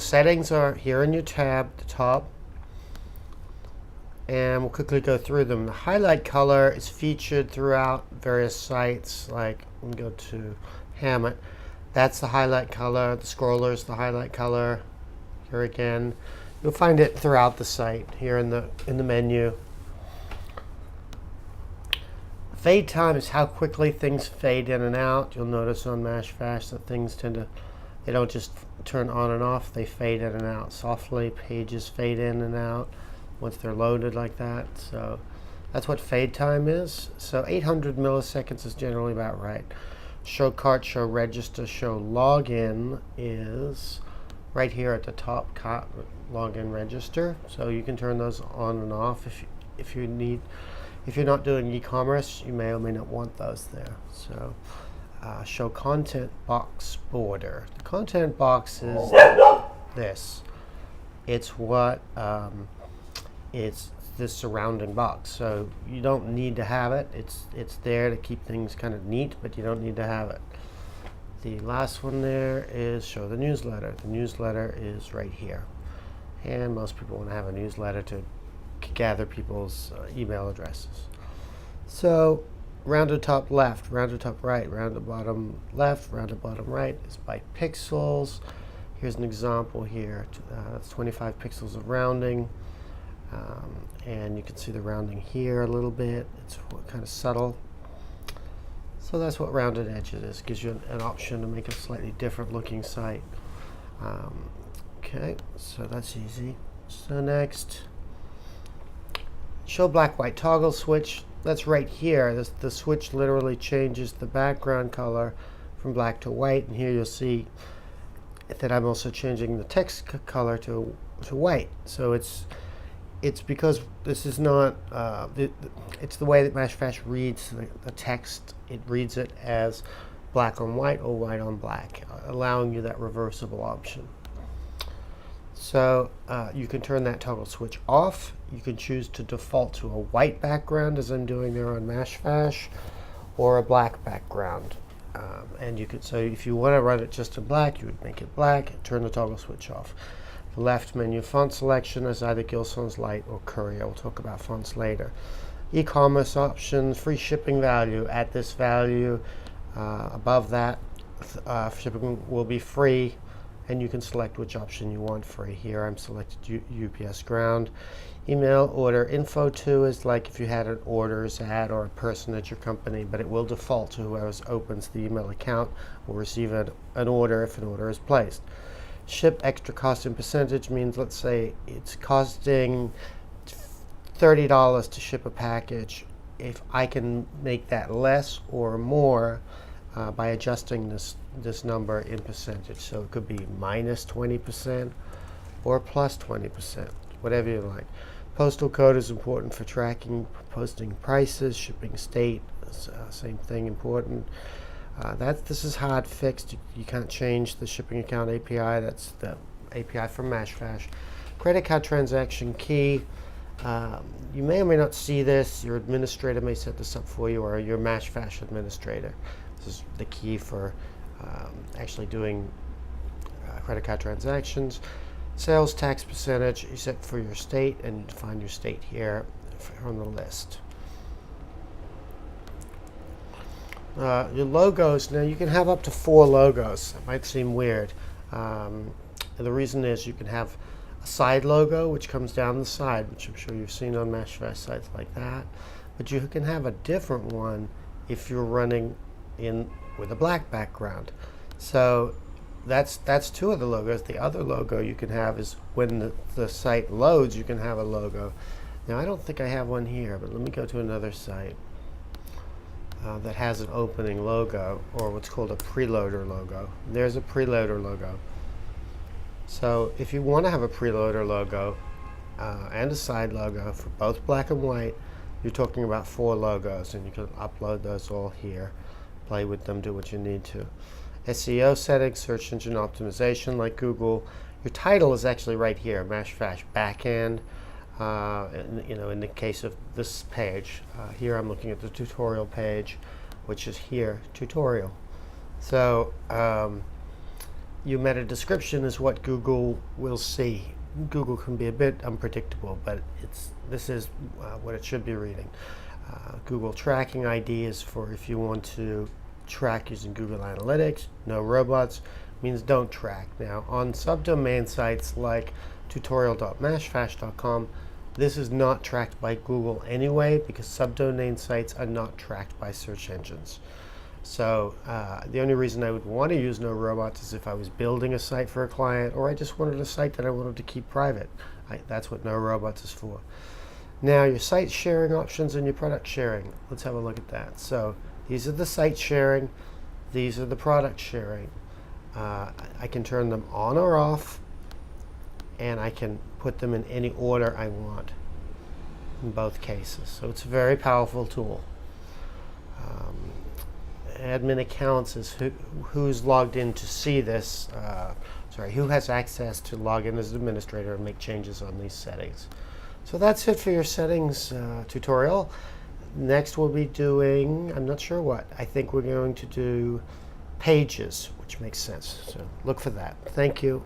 settings are here in your tab at the top, and we'll quickly go through them. The highlight color is featured throughout various sites, like we can go to Hammett. That's the highlight color. The scroller is the highlight color. Here again, you'll find it throughout the site here in the menu. Fade time is how quickly things fade in and out. You'll notice on Mashfash that things they don't just turn on and off, they fade in and out softly. Pages fade in and out once they're loaded like that. So that's what fade time is. So 800 milliseconds is generally about right. Show cart, show register, show login is right here at the top, login register. So you can turn those on and off if you need. If you're not doing e-commerce, you may or may not want those there. So show content box border. The content box is this. It's what it's this surrounding box. So you don't need to have it. It's there to keep things kind of neat, but you don't need to have it. The last one there is show the newsletter. The newsletter is right here. And most people want to have a newsletter to gather people's email addresses. So rounded top left, rounded top right, rounded bottom left, rounded bottom right is by pixels. Here's an example here. That's 25 pixels of rounding. And you can see the rounding here a little bit. It's kind of subtle. So that's what rounded edges is. Gives you an option to make a slightly different looking site. Okay, so that's easy. So next, show black white toggle switch. That's right here. The switch literally changes the background color from black to white, and here you'll see that I'm also changing the text color to white. So it's because this is not it's the way that Mashfash reads the text. It reads it as black on white or white on black, allowing you that reversible option. So you can turn that toggle switch off. You can choose to default to a white background, as I'm doing there on Mashfash, or a black background. And you could, so if you want to run it just in black, you would make it black and turn the toggle switch off. The left menu font selection is either Gill Sans Light or Courier. We'll talk about fonts later. E-commerce options, free shipping value. At this value, above that, shipping will be free. And you can select which option you want free. Here I'm selected UPS Ground. Email order info to is like if you had an orders ad or a person at your company, but it will default to whoever opens the email account will receive an order if an order is placed. Ship extra cost in percentage means, let's say it's costing $30 to ship a package. If I can make that less or more by adjusting this number in percentage. So it could be minus 20% or plus 20%, whatever you like. Postal code is important for tracking, posting prices. Shipping state, same thing, important. This is hard fixed. You can't change the shipping account API. That's the API from Mashfash. Credit card transaction key. You may or may not see this. Your administrator may set this up for you, or your Mashfash administrator. This is the key for actually doing credit card transactions. Sales tax percentage you set for your state, and you find your state here on the list. Your logos, now you can have up to 4 logos. That might seem weird. The reason is you can have a side logo which comes down the side, which I'm sure you've seen on Mashfash sites like that. But you can have a different one if you're running in with a black background. So that's 2 of the logos. The other logo you can have is when the site loads, you can have a logo. Now I don't think I have one here, but let me go to another site that has an opening logo, or what's called a preloader logo. There's a preloader logo. So if you want to have a preloader logo and a side logo for both black and white, you're talking about 4 logos, and you can upload those all here, play with them, do what you need to. SEO settings, search engine optimization, like Google. Your title is actually right here, Mashfash Backend. In the case of this page, here I'm looking at the tutorial page, which is here, tutorial. So your meta description is what Google will see. Google can be a bit unpredictable, but this is what it should be reading. Google tracking ID is for if you want to track using Google Analytics. No robots means don't track. Now, on subdomain sites like tutorial.mashfash.com, this is not tracked by Google anyway, because subdomain sites are not tracked by search engines. So the only reason I would want to use no robots is if I was building a site for a client, or I just wanted a site that I wanted to keep private. That's what no robots is for. Now, your site sharing options and your product sharing. Let's have a look at that. So these are the site sharing. These are the product sharing. I can turn them on or off, and I can put them in any order I want in both cases. So it's a very powerful tool. Admin accounts is who's logged in to see this, who has access to log in as an administrator and make changes on these settings. So that's it for your settings tutorial. Next we'll be doing, I'm not sure what, I think we're going to do pages, which makes sense. So look for that. Thank you.